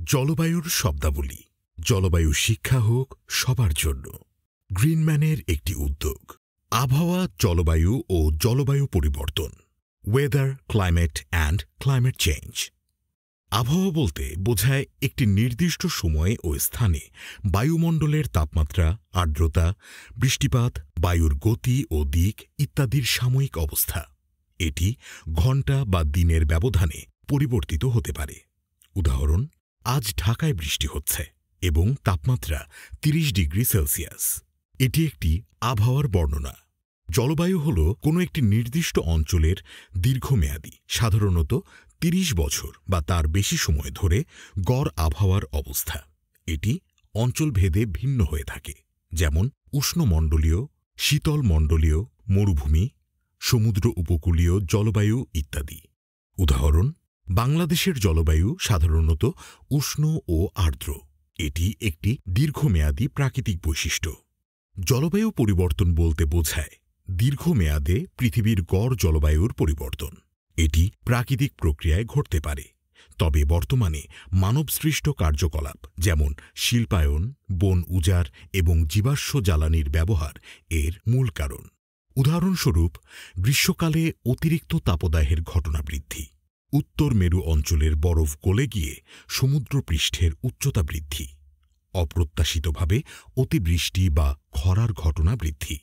জলবায়ুর শব্দাবলী। জলবায়ু শিক্ষা হোক সবার জন্য। গ্রিনম্যানের একটি উদ্যোগ। আবহাওয়া, জলবায়ু ও জলবায়ু পরিবর্তন। Weather, climate and climate change. আবহাওয়া বলতে বোঝায় একটি নির্দিষ্ট সময়ে ও স্থানে বায়ুমণ্ডলের তাপমাত্রা, আর্দ্রতা, বৃষ্টিপাত, বায়ুর গতি ও দিক ইত্যাদির সাময়িক অবস্থা। এটি ঘণ্টা বা দিনের ব্যবধানে পরিবর্তিত হতে পারে। উদাহরণ: আজ ঢাকায় বৃষ্টি হচ্ছে এবং তাপমাত্রা ৩০ ডিগ্রি সেলসিয়াস। এটি একটি আবহাওয়ার বর্ণনা। জলবায়ু হল কোনো একটি নির্দিষ্ট অঞ্চলের দীর্ঘমেয়াদী, সাধারণত ৩০ বছর বা তার বেশি সময় ধরে গড় আবহাওয়ার অবস্থা। এটি অঞ্চলভেদে ভিন্ন হয়ে থাকে, যেমন উষ্ণমণ্ডলীয়, শীতলমণ্ডলীয়, মরুভূমি, সমুদ্র উপকূলীয় জলবায়ু ইত্যাদি। উদাহরণ: বাংলাদেশের জলবায়ু সাধারণত উষ্ণ ও আর্দ্র। এটি একটি দীর্ঘমেয়াদী প্রাকৃতিক বৈশিষ্ট্য। জলবায়ু পরিবর্তন বলতে বোঝায় দীর্ঘমেয়াদে পৃথিবীর গড় জলবায়ুর পরিবর্তন। এটি প্রাকৃতিক প্রক্রিয়ায় ঘটতে পারে, তবে বর্তমানে মানবসৃষ্ট কার্যকলাপ যেমন শিল্পায়ন, বন উজাড় এবং জীবাশ্ম জ্বালানির ব্যবহার এর মূল কারণ। উদাহরণস্বরূপ, গ্রীষ্মকালে অতিরিক্ত তাপদাহের ঘটনা বৃদ্ধি, উত্তর মেরু অঞ্চলের বরফ গলে গিয়ে সমুদ্রপৃষ্ঠের উচ্চতা বৃদ্ধি, অপ্রত্যাশিতভাবে অতিবৃষ্টি বা খরার ঘটনা বৃদ্ধি।